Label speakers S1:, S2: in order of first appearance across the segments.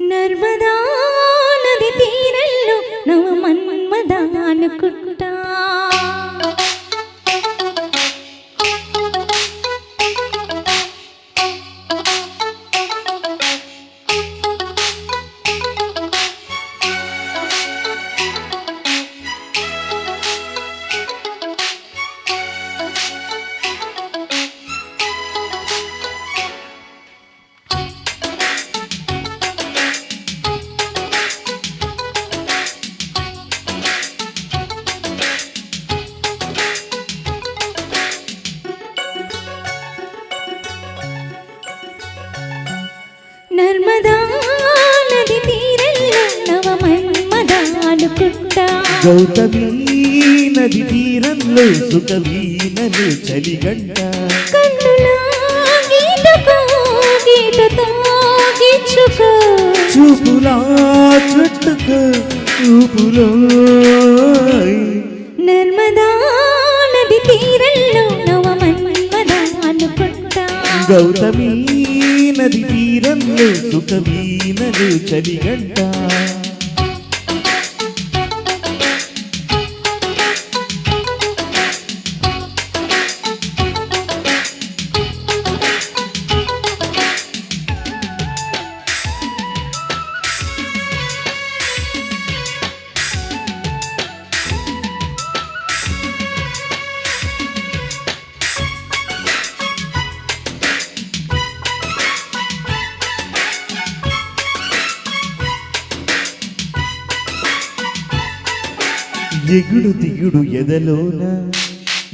S1: నర్మదా నది తీరంలో నవ మన్మదా అనుకుంటా నర్మదా నది తీరంలో నవ మన్మదా అనుకుంటా
S2: గౌతమీ నది తీరంలో సుఖవీనలు చలిగంట
S1: కన్నులా గీతకో గీతతో గీచుకో
S2: చూపులా చుట్టుకు చూపులో
S1: నర్మదా నది తీరంలో నవ మన్మదా అనుకుంటా
S2: గౌతమీ నది తీరంలో సుఖవీనలు చలిగంట ఎగుడు దిగుడు ఎదలోన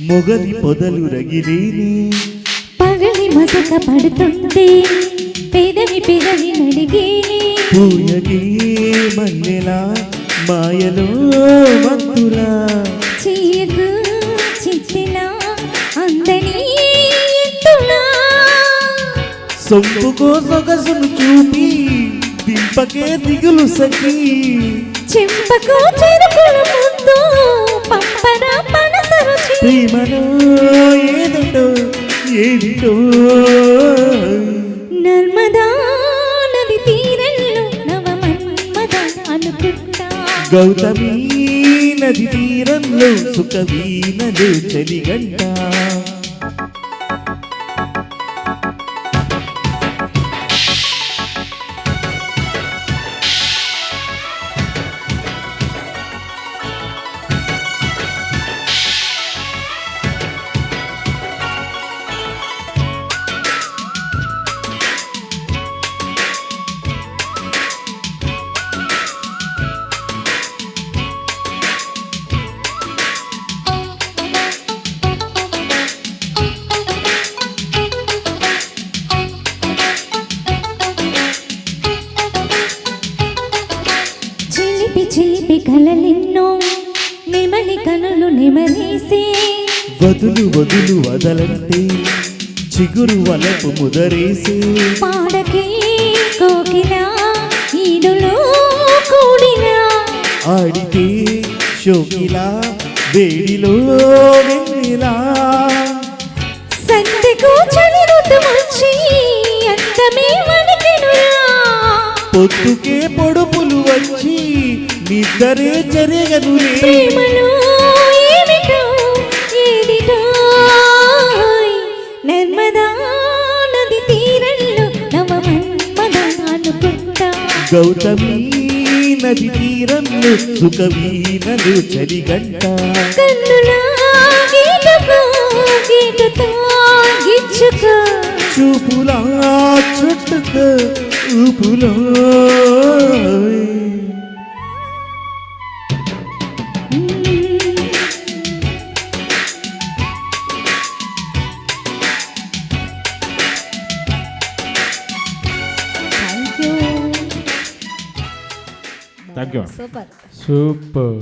S2: మొగలి పొదలు రగిలేని
S1: పగలి మసక పడుతుంటే పెదవి పెదవి నడిగేని
S2: పూయగే మల్లెలా మాయలో మత్తులా
S1: చీయకు చిట్టిలా అందని ఎత్తులా
S2: సొంపుకో సొగసును చూపి దింపకే దిగులు సఖీ
S1: చెంపకు చెరుకుల ముందు పంపర పనస రుచి
S2: ప్రేమలో ఏదిటో ఏదిటో
S1: నర్మదా నది తీరంలో నవ మన్మదా అనుకుంటా
S2: గౌతమీ నది తీరంలో సుఖవీనలు చలిగంట
S1: చిలిపి కలలెన్నో నెమలి కనులు నెమరేసే
S2: వదులు వదులు వదలంటే చిగురు వలపు ముదరేసే
S1: పాడకే కోకిలా ఈడులో కూడినా
S2: ఆడితే షోకిలా వేడిలో వెన్నెలా
S1: సంతకు చలి ఋతుమొచ్చి అందమే వణికెనురా
S2: పొద్దుకే పొడుపులు వచ్చి నిద్దరే జరగనులే
S1: ప్రేమలో ఏమిటో ఏదిటో నర్మదా నది తీరంలో నవ మన్మదా అనుకుంటా
S2: గౌతమీ నది తీరంలో సుఖవీనలు చలిగంట
S1: కన్నులా గీతకో గీతతో గిచ్చుకో
S2: చూపులా చుట్టుకు ఊపులో
S1: థ్యాంక్ యూ
S3: సూపర్